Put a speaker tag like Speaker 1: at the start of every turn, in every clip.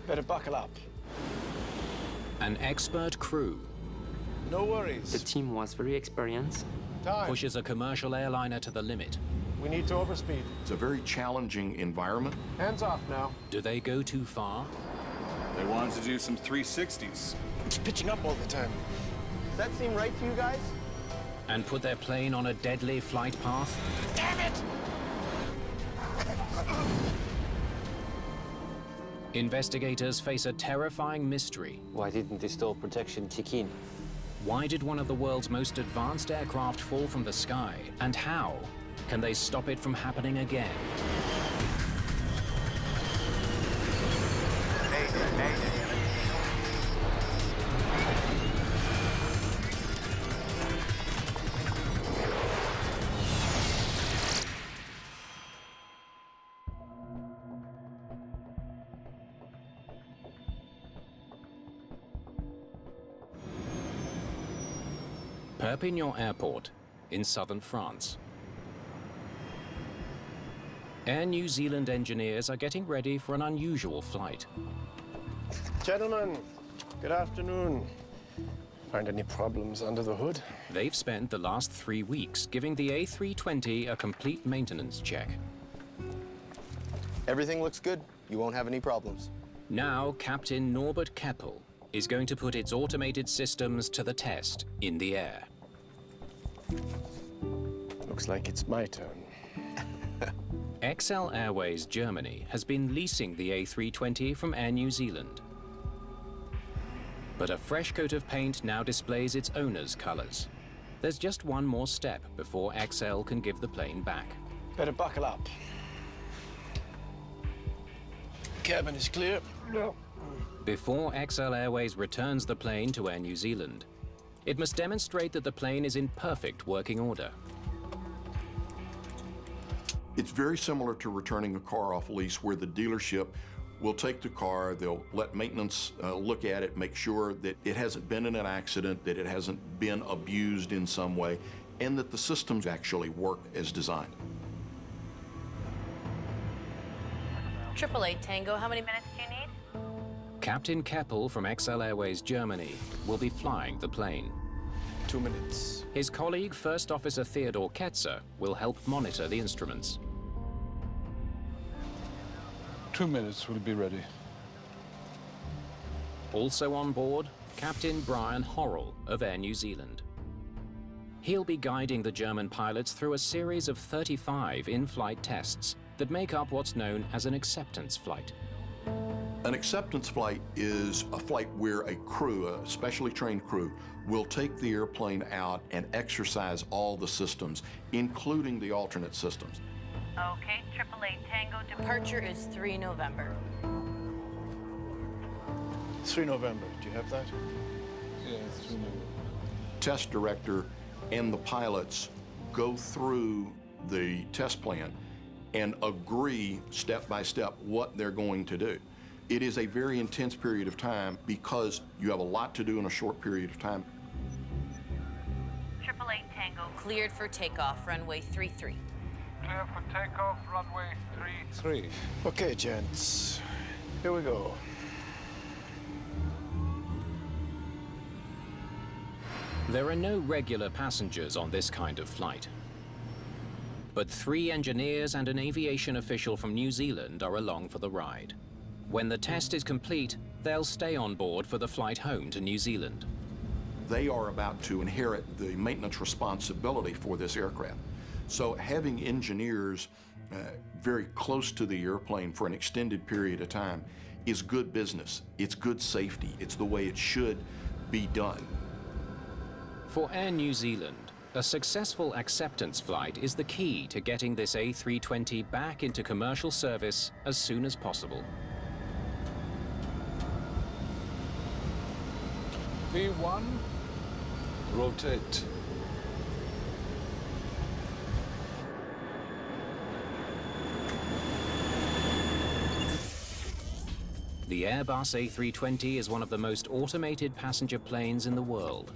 Speaker 1: Better buckle up.
Speaker 2: An expert crew
Speaker 1: No worries.
Speaker 3: The team was very experienced.
Speaker 1: Time.
Speaker 2: pushes a commercial airliner to the limit.
Speaker 1: We need to overspeed.
Speaker 4: It's a very challenging environment.
Speaker 1: Hands off now.
Speaker 2: Do they go too far?
Speaker 5: They wanted to do some 360s.
Speaker 1: It's pitching up all the time.
Speaker 6: Does that seem right to you guys?
Speaker 2: And put their plane on a deadly flight path?
Speaker 1: Damn it!
Speaker 2: Investigators face a terrifying mystery.
Speaker 7: Why didn't the stall protection kick in?
Speaker 2: Why did one of the world's most advanced aircraft fall from the sky? And how can they stop it from happening again? Perpignan Airport in southern France. Air New Zealand engineers are getting ready for an unusual flight.
Speaker 1: Gentlemen, good afternoon. Find any problems under the hood?
Speaker 2: They've spent the last 3 weeks giving the A320 a complete maintenance check.
Speaker 6: Everything looks good. You won't have any problems.
Speaker 2: Now, Captain Norbert Keppel is going to put its automated systems to the test in the air.
Speaker 1: Looks like it's my turn.
Speaker 2: XL Airways Germany has been leasing the A320 from Air New Zealand. But a fresh coat of paint now displays its owner's colors. There's just one more step before XL can give the plane back.
Speaker 1: Better buckle up. Cabin is clear. No.
Speaker 2: Before XL Airways returns the plane to Air New Zealand, it must demonstrate that the plane is in perfect working order.
Speaker 4: It's very similar to returning a car off lease, where the dealership will take the car, they'll let maintenance look at it, make sure that it hasn't been in an accident, that it hasn't been abused in some way, and that the systems actually work as designed.
Speaker 8: 888 Tango, how many minutes do you need?
Speaker 2: Captain Keppel from XL Airways Germany will be flying the plane.
Speaker 1: 2 minutes.
Speaker 2: His colleague, First Officer Theodore Ketzer, will help monitor the instruments.
Speaker 5: 2 minutes, we'll be ready.
Speaker 2: Also on board, Captain Brian Horrell of Air New Zealand. He'll be guiding the German pilots through a series of 35 in-flight tests that make up what's known as an acceptance flight.
Speaker 4: An acceptance flight is a flight where a crew, a specially trained crew, will take the airplane out and exercise all the systems, including the alternate systems.
Speaker 8: Okay, 888 Tango, departure is 3 November.
Speaker 1: 3 November. Do you have that?
Speaker 5: Yeah, 3 minutes.
Speaker 4: Test director and the pilots go through the test plan and agree step by step what they're going to do. It is a very intense period of time because you have a lot to do in a short period of time.
Speaker 8: 888 Tango, cleared for takeoff, runway 33.
Speaker 5: Clear for takeoff, runway 33.
Speaker 1: Okay, gents. Here we go.
Speaker 2: There are no regular passengers on this kind of flight. But 3 engineers and an aviation official from New Zealand are along for the ride. When the test is complete, they'll stay on board for the flight home to New Zealand.
Speaker 4: They are about to inherit the maintenance responsibility for this aircraft. So having engineers very close to the airplane for an extended period of time is good business. It's good safety. It's the way it should be done.
Speaker 2: For Air New Zealand, a successful acceptance flight is the key to getting this A320 back into commercial service as soon as possible.
Speaker 5: V1, rotate.
Speaker 2: The Airbus A320 is one of the most automated passenger planes in the world.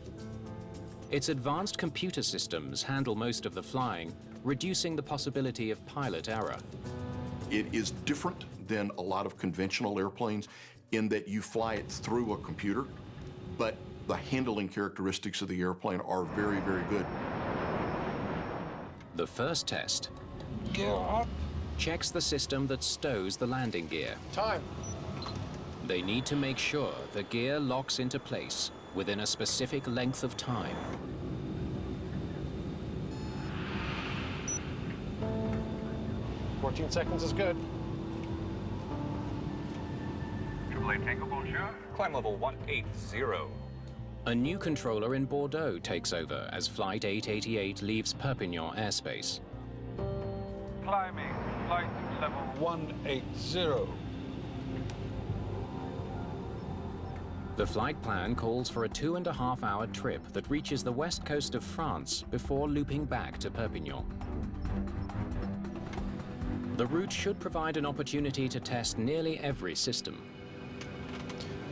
Speaker 2: Its advanced computer systems handle most of the flying, reducing the possibility of pilot error.
Speaker 4: It is different than a lot of conventional airplanes in that you fly it through a computer, but the handling characteristics of the airplane are very, very good.
Speaker 2: The first test
Speaker 5: Gear up.
Speaker 2: checks the system that stows the landing gear.
Speaker 1: Time.
Speaker 2: They need to make sure the gear locks into place within a specific length of time.
Speaker 1: 14 seconds is good.
Speaker 5: 888 Tango, bonjour.
Speaker 9: Climb level 180.
Speaker 2: A new controller in Bordeaux takes over as Flight 888 leaves Perpignan airspace.
Speaker 5: Climbing, flight level 180.
Speaker 2: The flight plan calls for a 2.5-hour trip that reaches the west coast of France before looping back to Perpignan. The route should provide an opportunity to test nearly every system.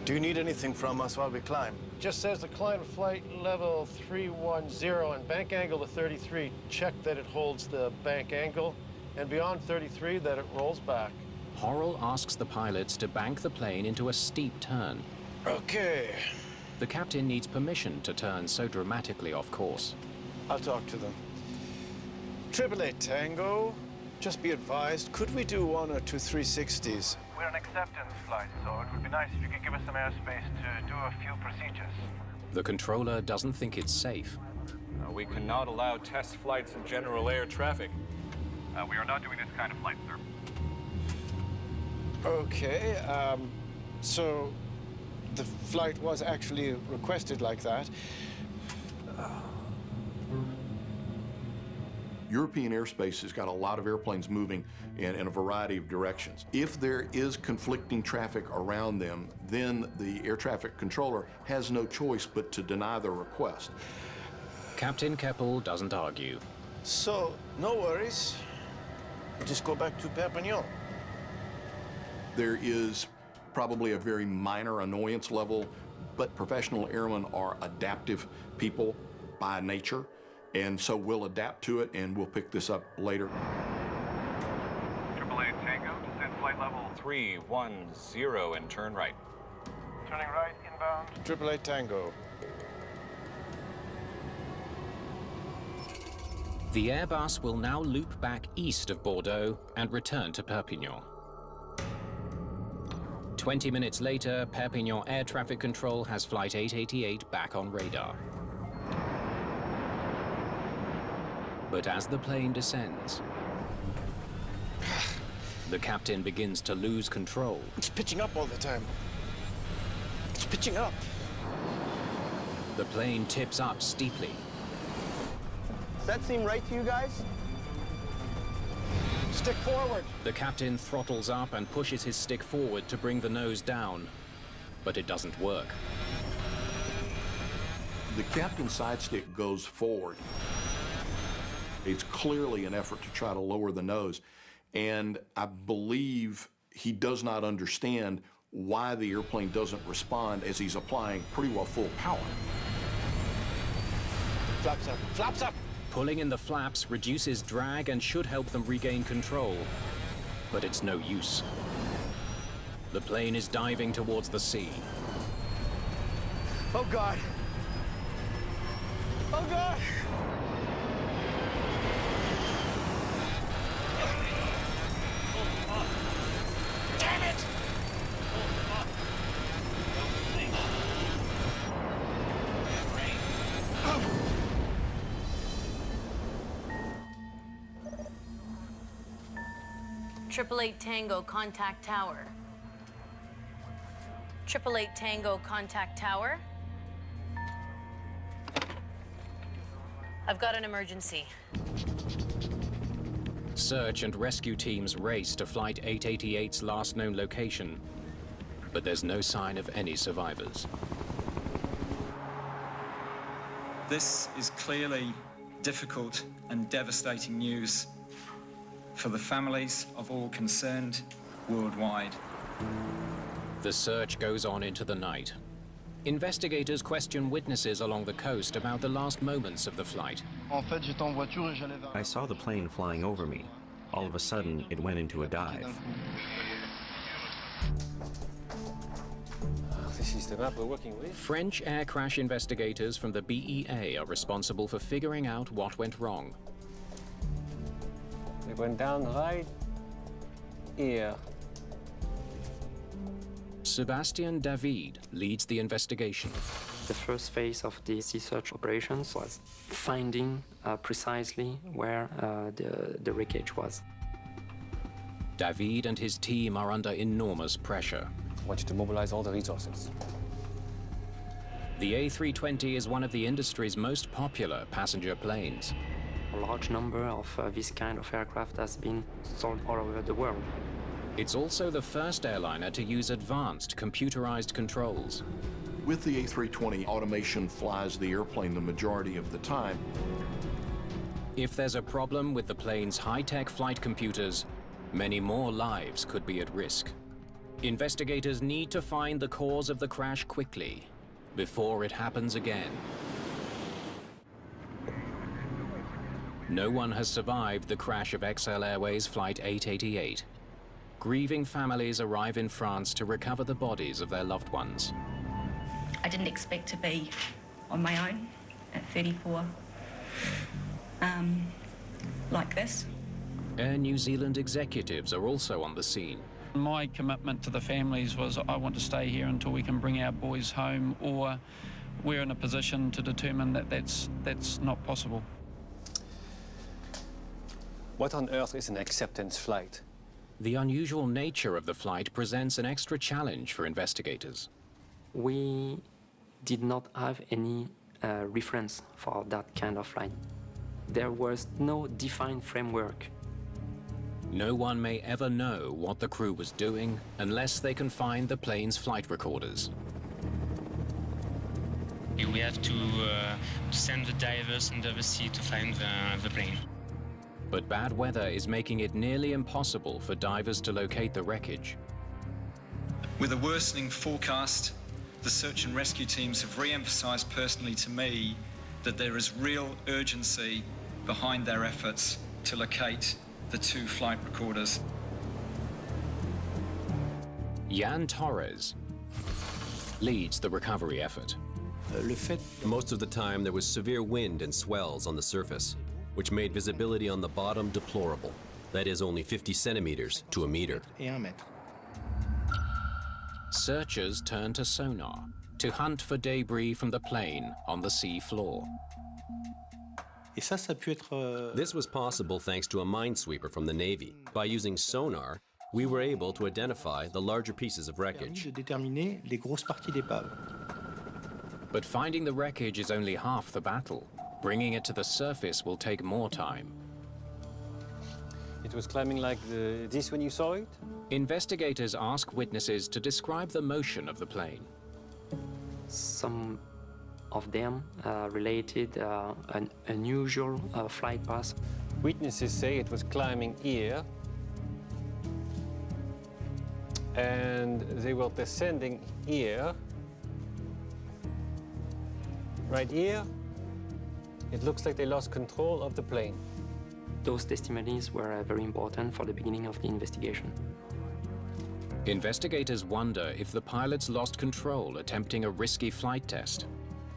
Speaker 6: Do you need anything from us while we climb?
Speaker 1: Just says to climb flight level 310 and bank angle to 33. Check that it holds the bank angle, and beyond 33 that it rolls back.
Speaker 2: Horrell asks the pilots to bank the plane into a steep turn.
Speaker 6: Okay.
Speaker 2: The captain needs permission to turn so dramatically off course.
Speaker 6: I'll talk to them. 888 Tango, just be advised, could we do 1 or 2 360s?
Speaker 5: We're an acceptance flight, so it would be nice if you could give us some airspace to do a few procedures.
Speaker 2: The controller doesn't think it's safe.
Speaker 9: We cannot allow test flights in general air traffic.
Speaker 5: We are not doing this kind of flight, sir.
Speaker 6: Okay, so the flight was actually requested like that.
Speaker 4: European airspace has got a lot of airplanes moving in a variety of directions. If there is conflicting traffic around them, then the air traffic controller has no choice but to deny the request.
Speaker 2: Captain Keppel doesn't argue.
Speaker 6: So, no worries. Just go back to Perpignan.
Speaker 4: There is probably a very minor annoyance level, but professional airmen are adaptive people by nature, and so we'll adapt to it and we'll pick this up later.
Speaker 5: 888 Tango, descend flight level
Speaker 9: 310 and turn right.
Speaker 5: turning right, inbound.
Speaker 6: 888 Tango.
Speaker 2: The Airbus will now loop back east of Bordeaux and return to Perpignan. 20 minutes later, Perpignan Air Traffic Control has Flight 888 back on radar. But as the plane descends, the captain begins to lose control.
Speaker 6: It's pitching up all the time. It's pitching up.
Speaker 2: The plane tips up steeply.
Speaker 6: Does that seem right to you guys?
Speaker 1: Stick forward.
Speaker 2: The captain throttles up and pushes his stick forward to bring the nose down, but it doesn't work.
Speaker 4: The captain's side stick goes forward. It's clearly an effort to try to lower the nose, and I believe he does not understand why the airplane doesn't respond as he's applying pretty well full power.
Speaker 6: Flaps up. Flaps up!
Speaker 2: Pulling in the flaps reduces drag and should help them regain control, but it's no use. The plane is diving towards the sea.
Speaker 6: Oh, God. Oh, God! Damn it!
Speaker 8: Triple 8 Tango, contact tower. 888 Tango, contact tower. I've got an emergency.
Speaker 2: Search and rescue teams race to Flight 888's last known location, but there's no sign of any survivors.
Speaker 10: This is clearly difficult and devastating news for the families of all concerned worldwide.
Speaker 2: The search goes on into the night. Investigators question witnesses along the coast about the last moments of the flight.
Speaker 11: I saw the plane flying over me. All of a sudden, it went into a dive.
Speaker 2: French air crash investigators from the BEA are responsible for figuring out what went wrong.
Speaker 7: It went down right here.
Speaker 2: Sébastien David leads the investigation.
Speaker 3: The first phase of the sea search operations was finding precisely where the wreckage was.
Speaker 2: David and his team are under enormous pressure.
Speaker 7: I want you to mobilize all the resources.
Speaker 2: The A320 is one of the industry's most popular passenger planes.
Speaker 3: A large number of this kind of aircraft has been sold all over the world.
Speaker 2: It's also the first airliner to use advanced computerized controls.
Speaker 4: With the A320, automation flies the airplane the majority of the time.
Speaker 2: If there's a problem with the plane's high-tech flight computers, many more lives could be at risk. Investigators need to find the cause of the crash quickly, before it happens again. No one has survived the crash of XL Airways Flight 888. Grieving families arrive in France to recover the bodies of their loved ones.
Speaker 8: I didn't expect to be on my own at 34 like this.
Speaker 2: Air New Zealand executives are also on the scene.
Speaker 10: My commitment to the families was I want to stay here until we can bring our boys home, or we're in a position to determine that that's not possible.
Speaker 7: What on earth is an acceptance flight?
Speaker 2: The unusual nature of the flight presents an extra challenge for investigators.
Speaker 3: We did not have any reference for that kind of flight. There was no defined framework.
Speaker 2: No one may ever know what the crew was doing unless they can find the plane's flight recorders.
Speaker 12: We have to send the divers under the sea to find the plane.
Speaker 2: But bad weather is making it nearly impossible for divers to locate the wreckage.
Speaker 10: With a worsening forecast, the search and rescue teams have re-emphasized personally to me that there is real urgency behind their efforts to locate the two flight recorders.
Speaker 2: Jan Torres leads the recovery effort.
Speaker 13: Most of the time there was severe wind and swells on the surface, which made visibility on the bottom deplorable. That is only 50 centimeters to a meter.
Speaker 2: Searchers turn to sonar to hunt for debris from the plane on the sea floor.
Speaker 13: This was possible thanks to a minesweeper from the Navy. By using sonar, we were able to identify the larger pieces of wreckage.
Speaker 2: But finding the wreckage is only half the battle. Bringing it to the surface will take more time.
Speaker 7: It was climbing like this when you saw it?
Speaker 2: Investigators ask witnesses to describe the motion of the plane.
Speaker 3: Some of them related an unusual flight path.
Speaker 7: Witnesses say it was climbing here, and they were descending here. Right here, it looks like they lost control of the plane.
Speaker 3: Those testimonies were very important for the beginning of the investigation.
Speaker 2: Investigators wonder if the pilots lost control attempting a risky flight test.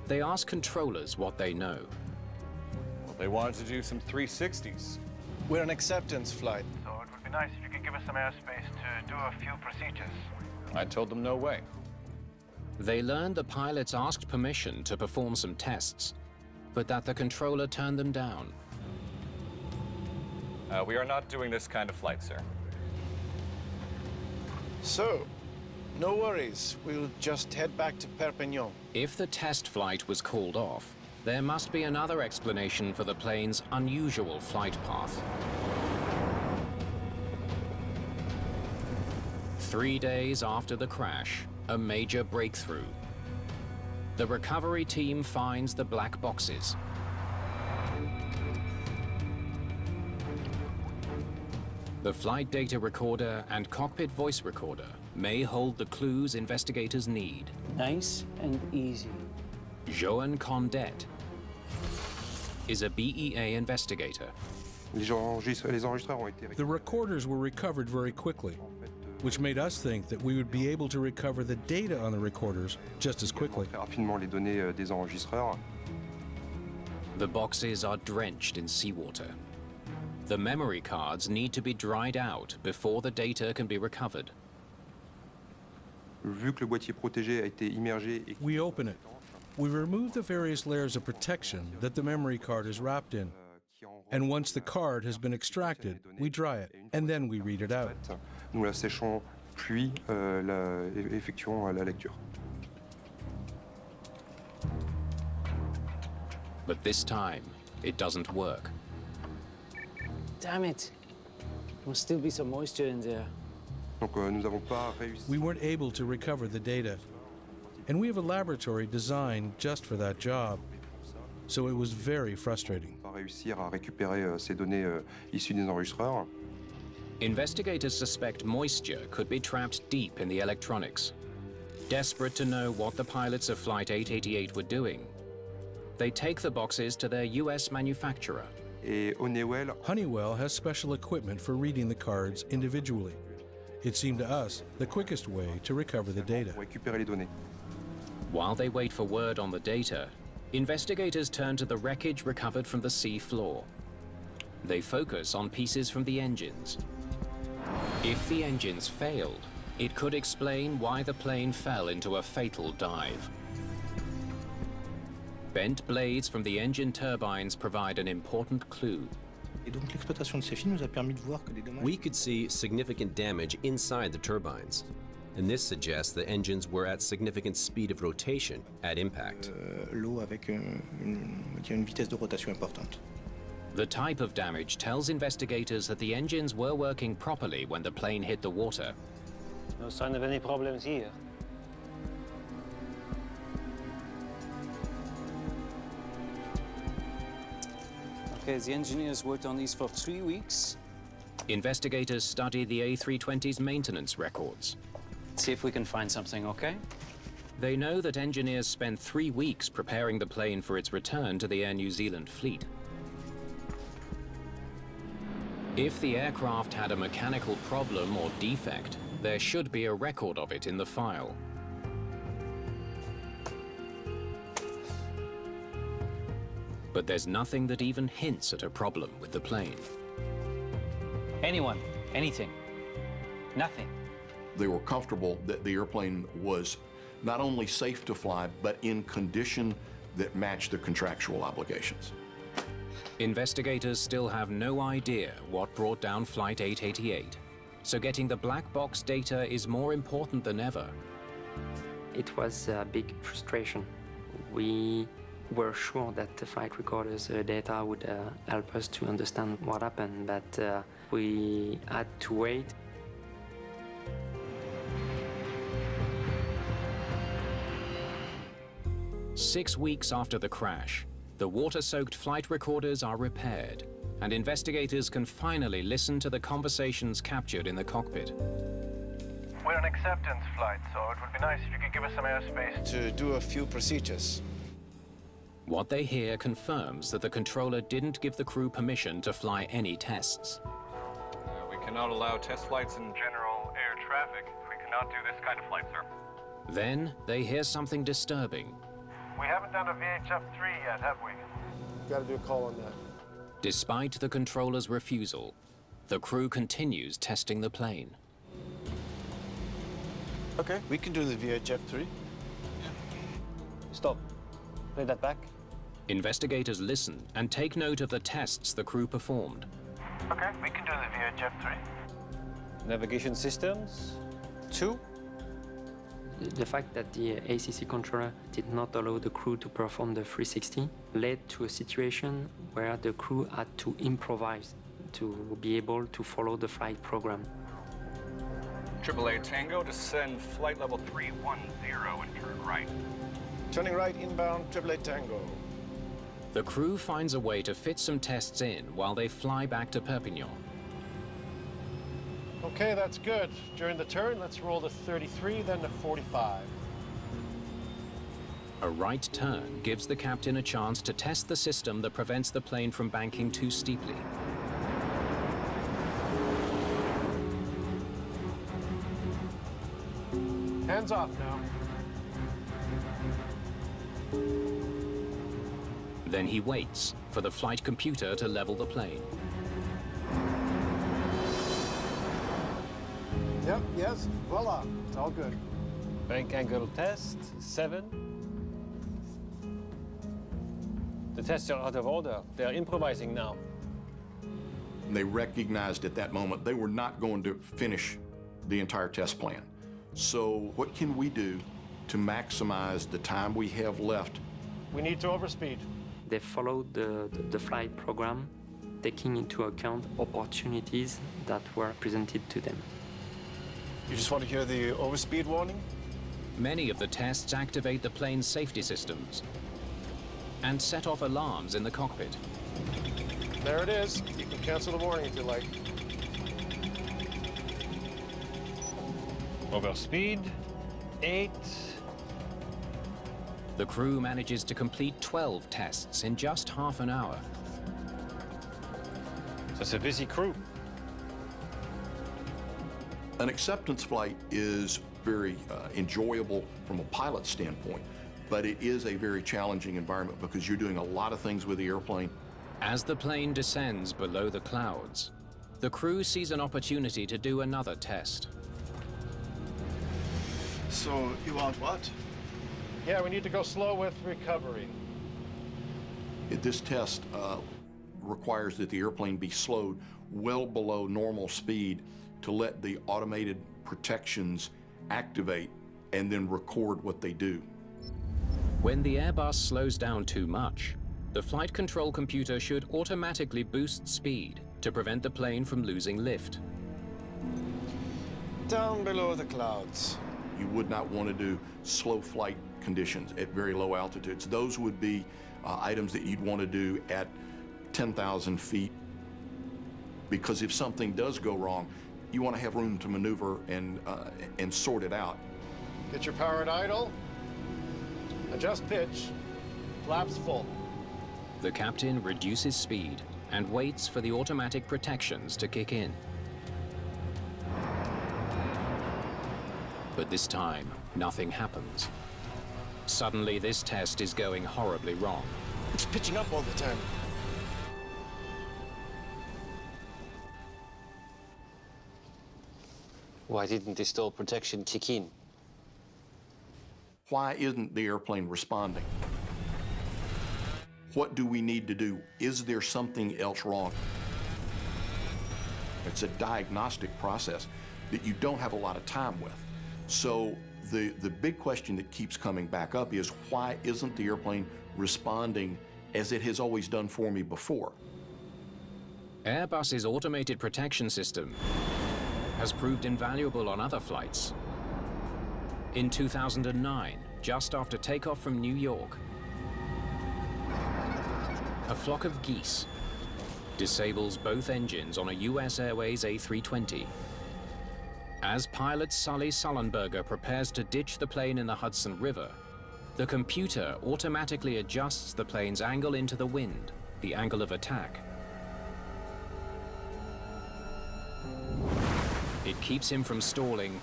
Speaker 2: They ask controllers what they know.
Speaker 9: Well, they wanted to do some 360s.
Speaker 6: We're an acceptance flight.
Speaker 5: So it would be nice if you could give us some airspace to do a few procedures.
Speaker 9: I told them no way.
Speaker 2: They learned the pilots asked permission to perform some tests, but that the controller turned them down.
Speaker 9: We are not doing this kind of flight, sir.
Speaker 6: So, no worries. We'll just head back to Perpignan.
Speaker 2: If the test flight was called off, there must be another explanation for the plane's unusual flight path. 3 days after the crash, a major breakthrough. The recovery team finds the black boxes. The flight data recorder and cockpit voice recorder may hold the clues investigators need.
Speaker 14: Nice and easy.
Speaker 2: Joan Condet is a BEA investigator.
Speaker 15: The recorders were recovered very quickly. which made us think that we would be able to recover the data on the recorders just as quickly.
Speaker 2: The boxes are drenched in seawater. The memory cards need to be dried out before the data can be recovered.
Speaker 15: We open it. We remove the various layers of protection that the memory card is wrapped in. And once the card has been extracted, we dry it, and then we read it out.
Speaker 16: Nous la séchons, puis effectuons la lecture.
Speaker 2: But this time, it doesn't work.
Speaker 14: Damn it. There must still be some moisture in there.
Speaker 16: Donc, nous n'avons pas réussi.
Speaker 15: We weren't able to recover the data. And we have a laboratory designed just for that job. So it was very frustrating.
Speaker 16: Pas réussir à récupérer ces données issues des enregistreurs.
Speaker 2: Investigators suspect moisture could be trapped deep in the electronics. Desperate to know what the pilots of Flight 888 were doing, they take the boxes to their US manufacturer.
Speaker 15: Honeywell has special equipment for reading the cards individually. It seemed to us the quickest way to recover the data.
Speaker 2: While they wait for word on the data, investigators turn to the wreckage recovered from the sea floor. They focus on pieces from the engines. If the engines failed, it could explain why the plane fell into a fatal dive. Bent blades from the engine turbines provide an important clue.
Speaker 11: We could see significant damage inside the turbines, and this suggests the engines were at significant speed of rotation at impact.
Speaker 2: The type of damage tells investigators that the engines were working properly when the plane hit the water.
Speaker 14: No sign of any problems here. Okay, the engineers worked on these for 3 weeks.
Speaker 2: Investigators study the A320's maintenance records.
Speaker 14: See if we can find something, okay?
Speaker 2: They know that engineers spent 3 weeks preparing the plane for its return to the Air New Zealand fleet. If the aircraft had a mechanical problem or defect, there should be a record of it in the file. But there's nothing that even hints at a problem with the plane.
Speaker 14: Anyone, anything, nothing.
Speaker 4: They were comfortable that the airplane was not only safe to fly, but in condition that matched their contractual obligations.
Speaker 2: Investigators still have no idea what brought down Flight 888, so getting the black box data is more important than ever.
Speaker 3: It was a big frustration. We were sure that the flight recorders data would help us to understand what happened, but we had to wait.
Speaker 2: Six weeks after the crash, the water-soaked flight recorders are repaired, and investigators can finally listen to the conversations captured in the cockpit.
Speaker 5: We're an acceptance flight, so it would be nice if you could give us some airspace
Speaker 6: to do a few procedures.
Speaker 2: What they hear confirms that the controller didn't give the crew permission to fly any tests.
Speaker 9: We cannot allow test flights in
Speaker 5: general air traffic. We cannot do this kind of flight, sir.
Speaker 2: Then they hear something disturbing.
Speaker 5: We haven't done a VHF-3 yet, have we?
Speaker 1: Got to do a call on that.
Speaker 2: Despite the controller's refusal, the crew continues testing the plane.
Speaker 6: Okay, we can do the VHF-3.
Speaker 14: Stop. Play that back.
Speaker 2: Investigators listen and take note of the tests the crew performed.
Speaker 5: Okay, we can do the VHF-3.
Speaker 7: Navigation systems, 2.
Speaker 3: The fact that the ACC controller did not allow the crew to perform the 360 led to a situation where the crew had to improvise to be able to follow the flight program.
Speaker 9: AAA Tango, descend flight level 310 and turn right.
Speaker 1: Turning right inbound, AAA Tango.
Speaker 2: The crew finds a way to fit some tests in while they fly back to Perpignan.
Speaker 1: Okay, that's good. During the turn, let's roll to 33, then to 45.
Speaker 2: A right turn gives the captain a chance to test the system that prevents the plane from banking too steeply.
Speaker 1: Hands off now.
Speaker 2: Then he waits for the flight computer to level the plane.
Speaker 6: Yep, yes, voila, it's all good.
Speaker 7: Bank angle test, 7. The tests are out of order. They're improvising now.
Speaker 4: They recognized at that moment they were not going to finish the entire test plan. So what can we do to maximize the time we have left?
Speaker 1: We need to overspeed.
Speaker 3: They followed the flight program, taking into account opportunities that were presented to them.
Speaker 6: You just want to hear the overspeed warning?
Speaker 2: Many of the tests activate the plane's safety systems and set off alarms in the cockpit.
Speaker 1: There it is. You can cancel the warning if you like.
Speaker 7: Overspeed, 8.
Speaker 2: The crew manages to complete 12 tests in just half an hour.
Speaker 7: So it's a busy crew.
Speaker 4: An acceptance flight is very enjoyable from a pilot standpoint, but it is a very challenging environment because you're doing a lot of things with the airplane.
Speaker 2: As the plane descends below the clouds, the crew sees an opportunity to do another test.
Speaker 6: So you want what?
Speaker 1: Yeah, we need to go slow with recovery.
Speaker 4: This test requires that the airplane be slowed well below normal speed to let the automated protections activate and then record what they do.
Speaker 2: When the Airbus slows down too much, the flight control computer should automatically boost speed to prevent the plane from losing lift.
Speaker 6: Down below the clouds.
Speaker 4: You would not want to do slow flight conditions at very low altitudes. Those would be items that you'd want to do at 10,000 feet, because if something does go wrong, you want to have room to maneuver and sort it out.
Speaker 1: Get your power at idle. Adjust pitch. Flaps full.
Speaker 2: The captain reduces speed and waits for the automatic protections to kick in. But this time, nothing happens. Suddenly, this test is going horribly wrong.
Speaker 6: It's pitching up all the time.
Speaker 14: Why didn't the stall protection kick in?
Speaker 4: Why isn't the airplane responding? What do we need to do? Is there something else wrong? It's a diagnostic process that you don't have a lot of time with. So the big question that keeps coming back up is, why isn't the airplane responding as it has always done for me before?
Speaker 2: Airbus's automated protection system has proved invaluable on other flights. In 2009, just after takeoff from New York, a flock of geese disables both engines on a US Airways A320. As pilot Sully Sullenberger prepares to ditch the plane in the Hudson River, the computer automatically adjusts the plane's angle into the wind, the angle of attack. It keeps him from stalling,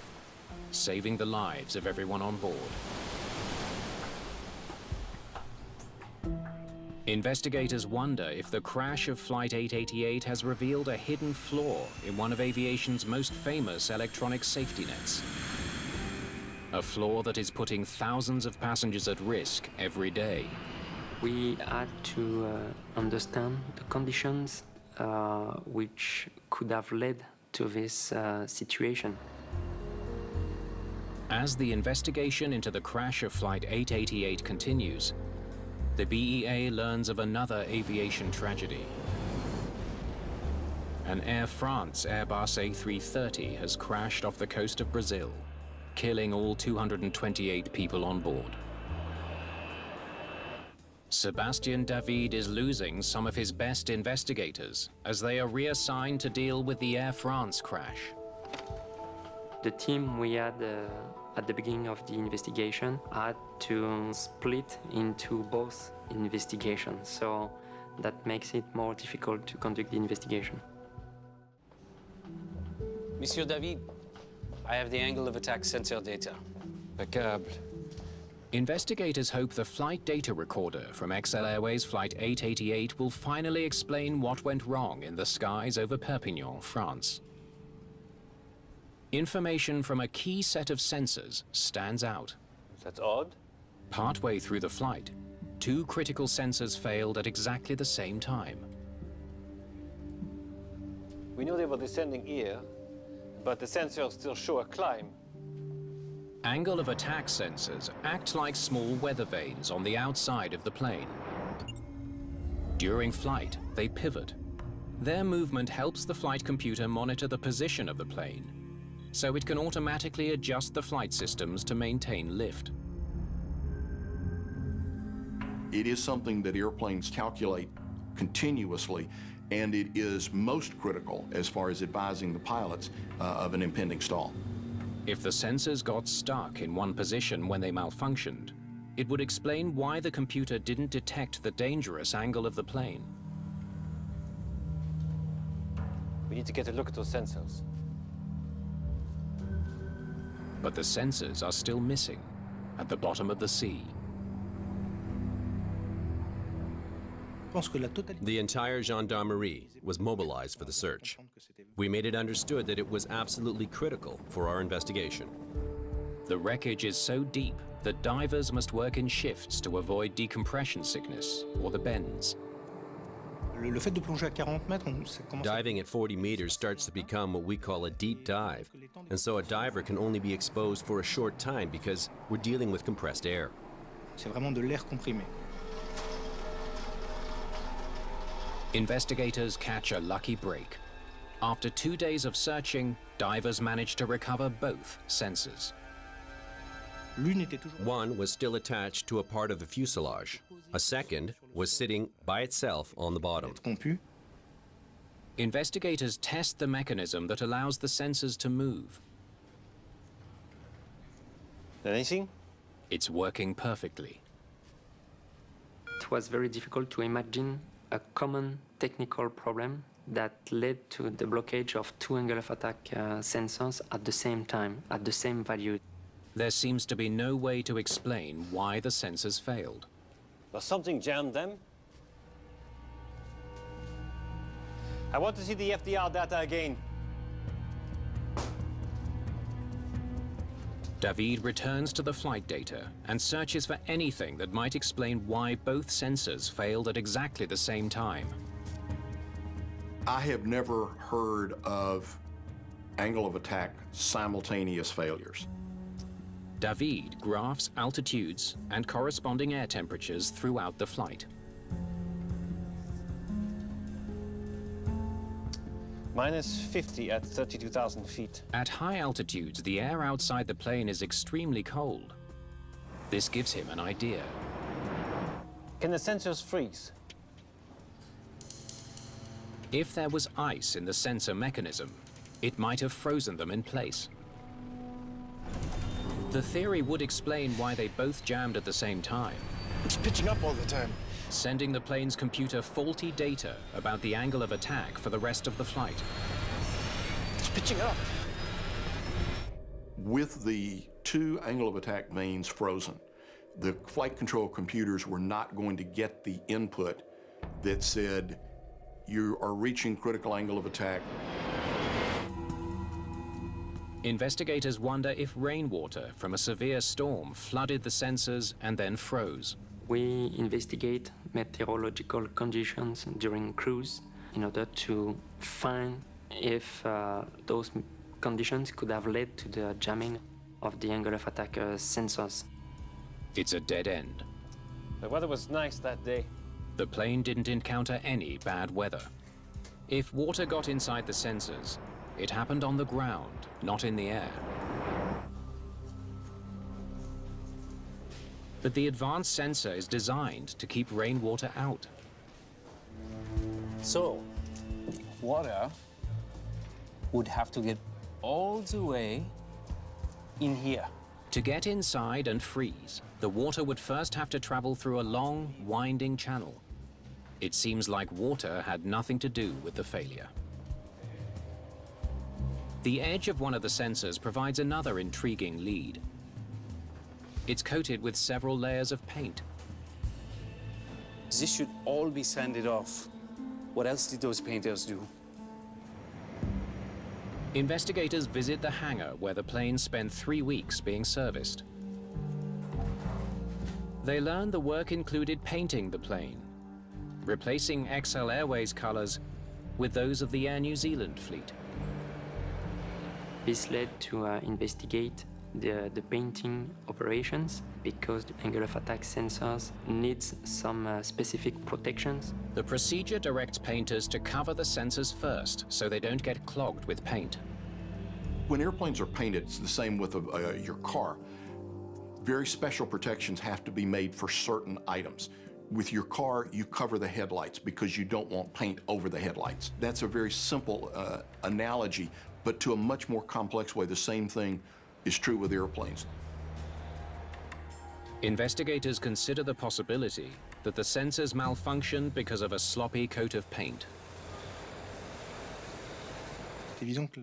Speaker 2: saving the lives of everyone on board. Investigators wonder if the crash of Flight 888 has revealed a hidden flaw in one of aviation's most famous electronic safety nets. A flaw that is putting thousands of passengers at risk every day.
Speaker 3: We had to understand the conditions which could have led to this situation.
Speaker 2: As the investigation into the crash of Flight 888 continues, the BEA learns of another aviation tragedy. An Air France Airbus A330 has crashed off the coast of Brazil, killing all 228 people on board. Sebastian David is losing some of his best investigators as they are reassigned to deal with the Air France crash.
Speaker 3: The team we had at the beginning of the investigation had to split into both investigations, so that makes it more difficult to conduct the investigation.
Speaker 14: Monsieur David, I have the angle of attack sensor data.
Speaker 7: Impeccable.
Speaker 2: Investigators hope the flight data recorder from XL Airways Flight 888 will finally explain what went wrong in the skies over Perpignan, France. Information from a key set of sensors stands out.
Speaker 7: That's odd.
Speaker 2: Partway through the flight, two critical sensors failed at exactly the same time.
Speaker 7: We knew they were descending here, but the sensors still show a climb.
Speaker 2: Angle of attack sensors act like small weather vanes on the outside of the plane. During flight, they pivot. Their movement helps the flight computer monitor the position of the plane, so it can automatically adjust the flight systems to maintain lift.
Speaker 4: It is something that airplanes calculate continuously, and it is most critical as far as advising the pilots of an impending stall.
Speaker 2: If the sensors got stuck in one position when they malfunctioned, it would explain why the computer didn't detect the dangerous angle of the plane.
Speaker 7: We need to get a look at those sensors.
Speaker 2: But the sensors are still missing at the bottom of the sea.
Speaker 11: The entire gendarmerie was mobilized for the search. We made it understood that it was absolutely critical for our investigation.
Speaker 2: The wreckage is so deep that divers must work in shifts to avoid decompression sickness or the bends.
Speaker 11: Diving at 40 meters starts to become what we call a deep dive, and so a diver can only be exposed for a short time because we're dealing with compressed air.
Speaker 2: Investigators catch a lucky break. After 2 days of searching, divers managed to recover both sensors.
Speaker 11: One was still attached to a part of the fuselage. A second was sitting by itself on the bottom.
Speaker 2: Investigators test the mechanism that allows the sensors to move.
Speaker 7: Anything?
Speaker 2: It's working perfectly.
Speaker 3: It was very difficult to imagine a common technical problem that led to the blockage of two angle of attack sensors at the same time, at the same value.
Speaker 2: There seems to be no way to explain why the sensors failed.
Speaker 7: Or something jammed them. I want to see the FDR data again.
Speaker 2: David returns to the flight data and searches for anything that might explain why both sensors failed at exactly the same time.
Speaker 4: I have never heard of angle of attack simultaneous failures.
Speaker 2: David graphs altitudes and corresponding air temperatures throughout the flight.
Speaker 7: Minus 50 at 32,000 feet.
Speaker 2: At high altitudes, the air outside the plane is extremely cold. This gives him an idea.
Speaker 7: Can the sensors freeze?
Speaker 2: If there was ice in the sensor mechanism, it might have frozen them in place. The theory would explain why they both jammed at the same time.
Speaker 6: It's pitching up all the time.
Speaker 2: Sending the plane's computer faulty data about the angle of attack for the rest of the flight.
Speaker 6: It's pitching up.
Speaker 4: With the two angle of attack vanes frozen, the flight control computers were not going to get the input that said, you are reaching critical angle of attack.
Speaker 2: Investigators wonder if rainwater from a severe storm flooded the sensors and then froze.
Speaker 3: We investigate meteorological conditions during cruise in order to find if those conditions could have led to the jamming of the angle of attack sensors.
Speaker 2: It's a dead end.
Speaker 7: The weather was nice that day.
Speaker 2: The plane didn't encounter any bad weather. If water got inside the sensors, it happened on the ground, not in the air. But the advanced sensor is designed to keep rainwater out.
Speaker 14: So, water would have to get all the way in here.
Speaker 2: To get inside and freeze, the water would first have to travel through a long, winding channel. It seems like water had nothing to do with the failure. The edge of one of the sensors provides another intriguing lead. It's coated with several layers of paint.
Speaker 14: This should all be sanded off. What else did those painters do?
Speaker 2: Investigators visit the hangar where the plane spent 3 weeks being serviced. They learn the work included painting the plane, replacing XL Airways colors with those of the Air New Zealand fleet.
Speaker 3: This led to investigate the painting operations because the angle of attack sensors needs some specific protections.
Speaker 2: The procedure directs painters to cover the sensors first so they don't get clogged with paint.
Speaker 4: When airplanes are painted, it's the same with your car. Very special protections have to be made for certain items. With your car, you cover the headlights because you don't want paint over the headlights. That's a very simple analogy, but to a much more complex way, the same thing is true with airplanes.
Speaker 2: Investigators consider the possibility that the sensors malfunctioned because of a sloppy coat of paint.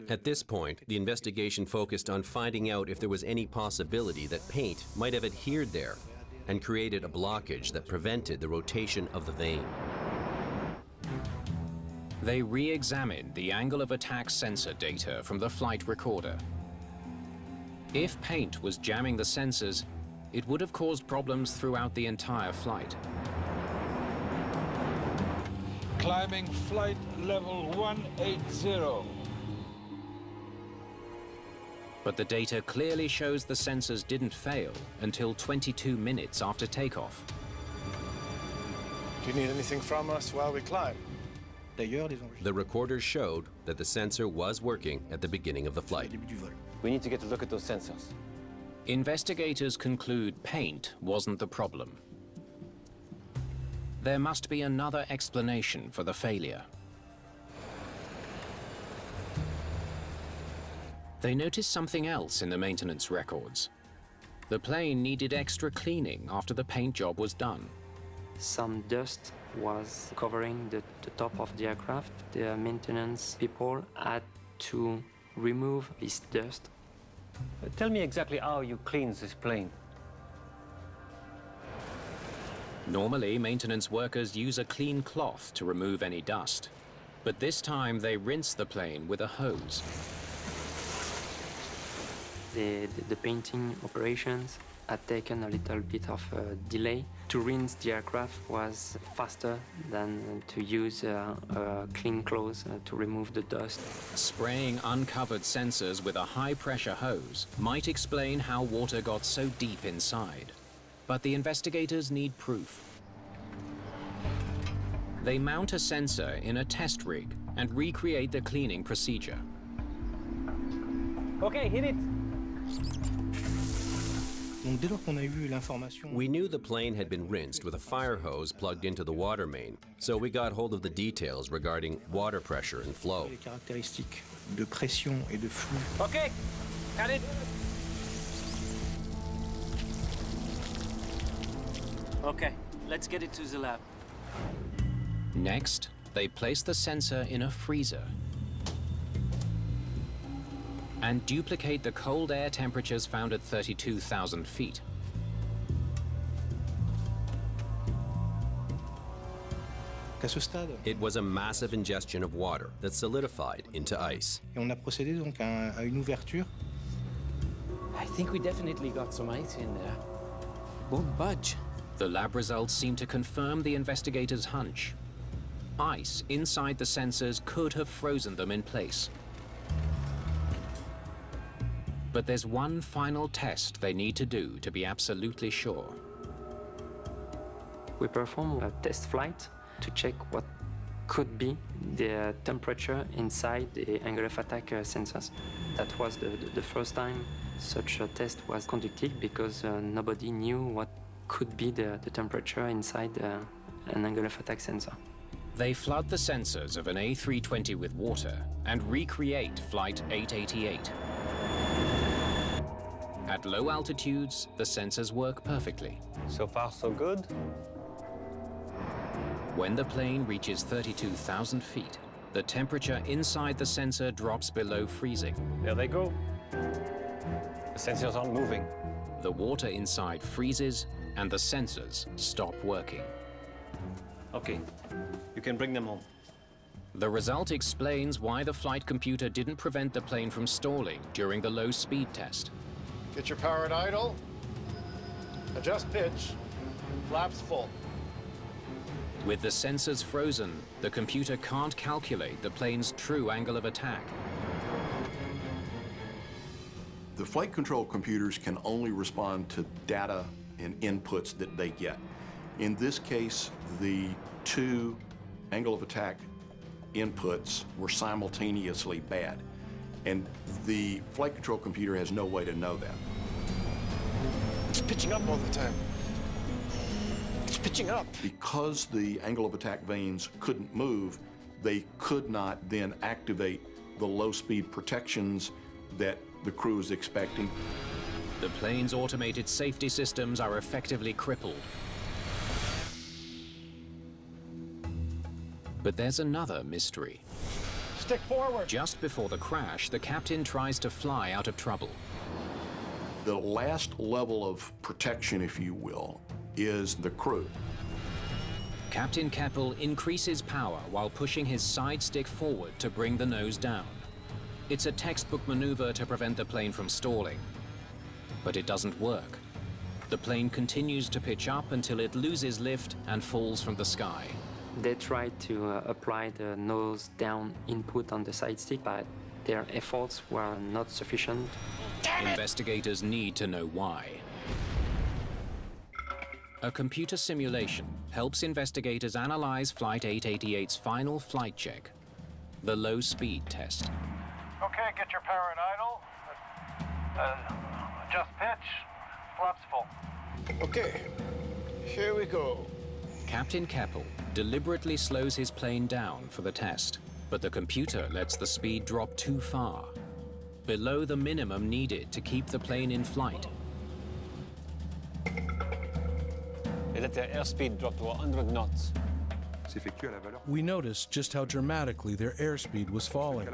Speaker 11: At this point, the investigation focused on finding out if there was any possibility that paint might have adhered there and created a blockage that prevented the rotation of the vane.
Speaker 2: They re-examined the angle of attack sensor data from the flight recorder. If paint was jamming the sensors, it would have caused problems throughout the entire flight.
Speaker 17: Climbing flight level 180.
Speaker 2: But the data clearly shows the sensors didn't fail until 22 minutes after takeoff.
Speaker 6: Do you need anything from us while we climb?
Speaker 11: The recorders showed that the sensor was working at the beginning of the flight.
Speaker 7: We need to get a look at those sensors.
Speaker 2: Investigators conclude paint wasn't the problem. There must be another explanation for the failure. They noticed something else in the maintenance records. The plane needed extra cleaning after the paint job was done.
Speaker 3: Some dust was covering the top of the aircraft. The maintenance people had to remove this dust.
Speaker 7: Tell me exactly how you cleanse this plane.
Speaker 2: Normally, maintenance workers use a clean cloth to remove any dust. But this time, they rinse the plane with a hose.
Speaker 3: The painting operations had taken a little bit of a delay. To rinse the aircraft was faster than to use clean clothes to remove the dust.
Speaker 2: Spraying uncovered sensors with a high-pressure hose might explain how water got so deep inside. But the investigators need proof. They mount a sensor in a test rig and recreate the cleaning procedure.
Speaker 7: Okay, hit it!
Speaker 11: We knew the plane had been rinsed with a fire hose plugged into the water main, so we got hold of the details regarding water pressure and flow.
Speaker 7: Okay, got it. Okay, let's get it to the lab.
Speaker 2: Next, they place the sensor in a freezer and duplicate the cold air temperatures found at 32,000 feet.
Speaker 11: It was a massive ingestion of water that solidified into ice.
Speaker 14: I think we definitely got some ice in there. Won't budge.
Speaker 2: The lab results seem to confirm the investigators' hunch. Ice inside the sensors could have frozen them in place. But there's one final test they need to do to be absolutely sure.
Speaker 3: We perform a test flight to check what could be the temperature inside the angle of attack sensors. That was the first time such a test was conducted because nobody knew what could be the temperature inside an angle of attack sensor.
Speaker 2: They flood the sensors of an A320 with water and recreate Flight 888. At low altitudes, the sensors work perfectly.
Speaker 7: So far, so good.
Speaker 2: When the plane reaches 32,000 feet, the temperature inside the sensor drops below freezing.
Speaker 7: There they go. The sensors aren't moving.
Speaker 2: the water inside freezes and the sensors stop working.
Speaker 7: Okay, you can bring them home.
Speaker 2: The result explains why the flight computer didn't prevent the plane from stalling during the low speed test.
Speaker 1: Get your power at idle. Adjust pitch. Flaps full.
Speaker 2: With the sensors frozen, the computer can't calculate the plane's true angle of attack.
Speaker 4: The flight control computers can only respond to data and inputs that they get. In this case, the two angle of attack inputs were simultaneously bad, and the flight control computer has no way to know that.
Speaker 6: It's pitching up all the time. It's pitching up.
Speaker 4: Because the angle of attack vanes couldn't move, they could not then activate the low-speed protections that the crew is expecting.
Speaker 2: The plane's automated safety systems are effectively crippled. But there's another mystery.
Speaker 1: Stick forward.
Speaker 2: Just before the crash, the captain tries to fly out of trouble.
Speaker 4: The last level of protection, if you will, is the crew.
Speaker 2: Captain Keppel increases power while pushing his side stick forward to bring the nose down. It's a textbook maneuver to prevent the plane from stalling. But it doesn't work. The plane continues to pitch up until it loses lift and falls from the sky.
Speaker 3: They tried to apply the nose down input on the side stick, but their efforts were not sufficient.
Speaker 2: Investigators need to know why. A computer simulation helps investigators analyze Flight 888's final flight check, the low-speed test.
Speaker 5: Okay, get your power at idle. Adjust pitch. Flaps full.
Speaker 6: Okay, here we go.
Speaker 2: Captain Keppel deliberately slows his plane down for the test, but the computer lets the speed drop too far, below the minimum needed to keep the plane in flight.
Speaker 7: They let their airspeed drop to 100 knots.
Speaker 15: We noticed just how dramatically their airspeed was falling.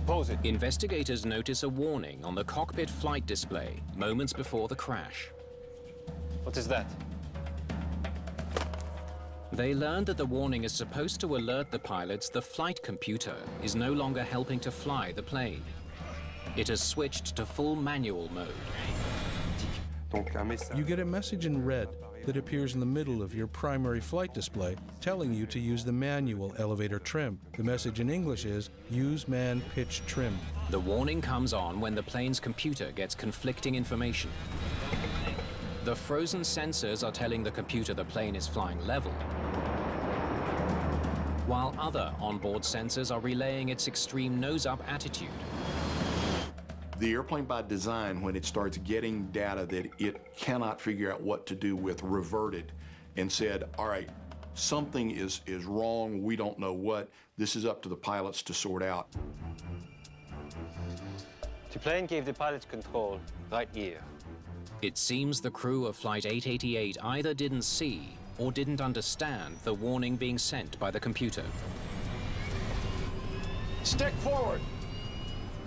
Speaker 7: Pause it.
Speaker 2: Investigators notice a warning on the cockpit flight display moments before the crash.
Speaker 7: What is that?
Speaker 2: They learned that the warning is supposed to alert the pilots the flight computer is no longer helping to fly the plane. It has switched to full manual mode.
Speaker 15: You get a message in red that appears in the middle of your primary flight display telling you to use the manual elevator trim. The message in English is, use man pitch trim.
Speaker 2: The warning comes on when the plane's computer gets conflicting information. The frozen sensors are telling the computer the plane is flying level, while other onboard sensors are relaying its extreme nose-up attitude.
Speaker 4: The airplane by design, when it starts getting data that it cannot figure out what to do with, reverted and said, all right, something is wrong, we don't know what, this is up to the pilots to sort out.
Speaker 7: The plane gave the pilots control right here.
Speaker 2: It seems the crew of Flight 888 either didn't see or didn't understand the warning being sent by the computer.
Speaker 1: Stick forward.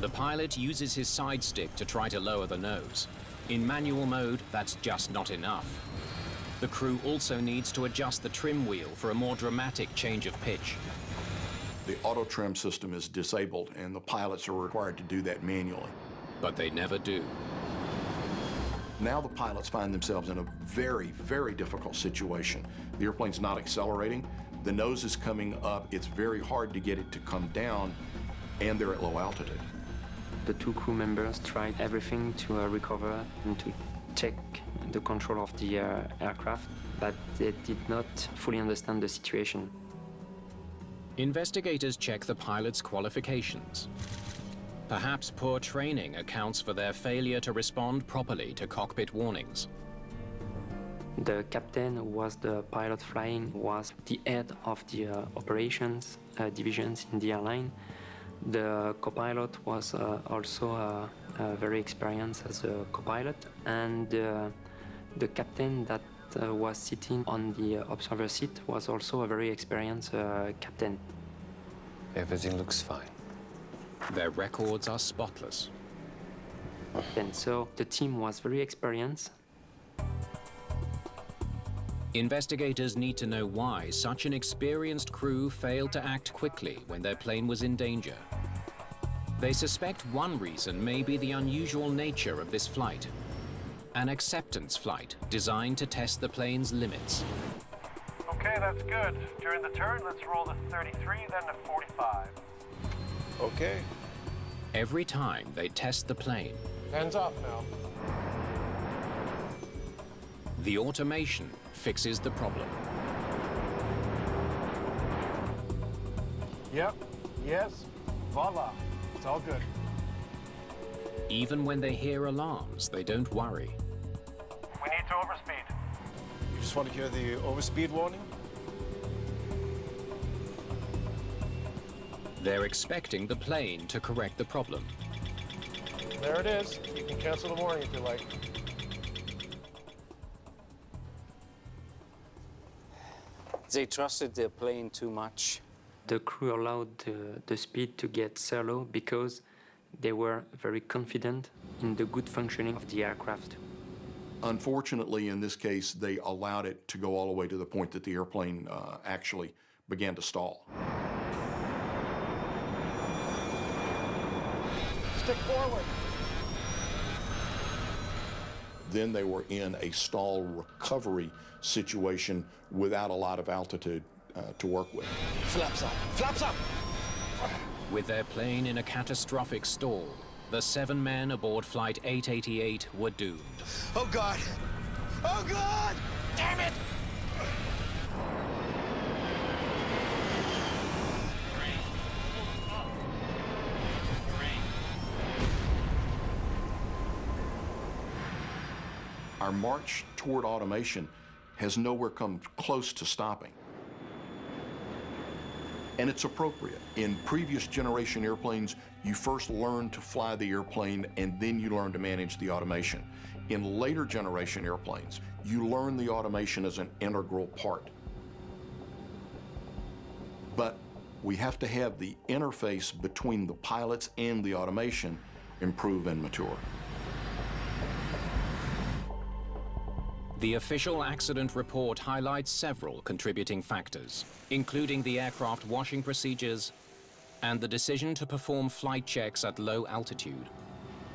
Speaker 2: The pilot uses his side stick to try to lower the nose. In manual mode, that's just not enough. The crew also needs to adjust the trim wheel for a more dramatic change of pitch.
Speaker 4: The auto trim system is disabled, and the pilots are required to do that manually.
Speaker 2: But they never do.
Speaker 4: Now the pilots find themselves in a very, very difficult situation. The airplane's not accelerating, the nose is coming up, it's very hard to get it to come down, and they're at low altitude.
Speaker 3: The two crew members tried everything to recover and to check the control of the aircraft, but they did not fully understand the situation.
Speaker 2: Investigators check the pilot's qualifications. Perhaps poor training accounts for their failure to respond properly to cockpit warnings.
Speaker 3: The captain, who was the pilot flying, was the head of the operations divisions in the airline. The co-pilot was also very experienced as a co-pilot, and the captain that was sitting on the observer seat was also a very experienced captain.
Speaker 7: Everything looks fine.
Speaker 2: Their records are spotless.
Speaker 3: And so the team was very experienced.
Speaker 2: Investigators need to know why such an experienced crew failed to act quickly when their plane was in danger. They suspect one reason may be the unusual nature of this flight. An acceptance flight designed to test the plane's limits.
Speaker 5: Okay, that's good. During the turn, let's roll to 33, then to 45.
Speaker 6: Okay.
Speaker 2: Every time they test the plane,
Speaker 1: Hands off now.
Speaker 2: the automation fixes the problem.
Speaker 1: Yep. Yes. Voila. It's all good.
Speaker 2: Even when they hear alarms, they don't worry.
Speaker 5: We need to overspeed.
Speaker 6: You just want to hear the overspeed warning?
Speaker 2: They're expecting the plane to correct the problem.
Speaker 1: There it is. You can cancel the warning if you like.
Speaker 14: They trusted their plane too much.
Speaker 3: The crew allowed the speed to get so low because they were very confident in the good functioning of the aircraft.
Speaker 4: Unfortunately, in this case, they allowed it to go all the way to the point that the airplane actually began to stall.
Speaker 1: Stick forward.
Speaker 4: Then they were in a stall recovery situation without a lot of altitude to work with.
Speaker 1: Flaps up. Flaps up!
Speaker 2: With their plane in a catastrophic stall, the 7 men aboard Flight 888 were doomed.
Speaker 6: Oh, God! Oh, God! Damn it!
Speaker 4: Our march toward automation has nowhere come close to stopping. And it's appropriate. In previous generation airplanes, you first learn to fly the airplane and then you learn to manage the automation. In later generation airplanes, you learn the automation as an integral part. But we have to have the interface between the pilots and the automation improve and mature.
Speaker 2: The official accident report highlights several contributing factors, including the aircraft washing procedures and the decision to perform flight checks at low altitude.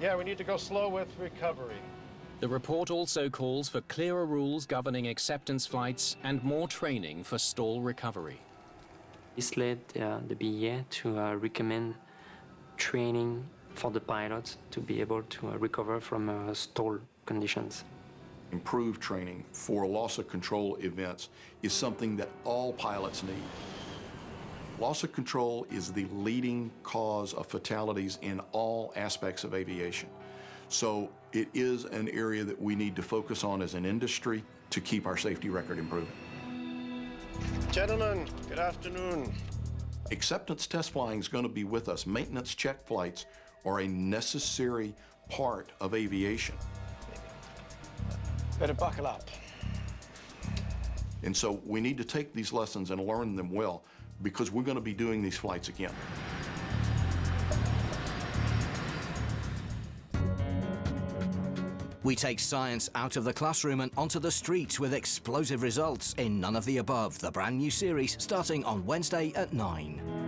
Speaker 1: Yeah, we need to go slow with recovery.
Speaker 2: The report also calls for clearer rules governing acceptance flights and more training for stall recovery.
Speaker 3: This led the BEA to recommend training for the pilots to be able to recover from stall conditions.
Speaker 4: Improved training for loss of control events is something that all pilots need. Loss of control is the leading cause of fatalities in all aspects of aviation. So it is an area that we need to focus on as an industry to keep our safety record improving.
Speaker 1: Gentlemen, good afternoon.
Speaker 4: Acceptance test flying is going to be with us. Maintenance check flights are a necessary part of aviation.
Speaker 6: Better buckle up.
Speaker 4: And so we need to take these lessons and learn them well because we're going to be doing these flights again.
Speaker 18: We take science out of the classroom and onto the streets with explosive results in None of the Above, the brand new series starting on Wednesday at 9.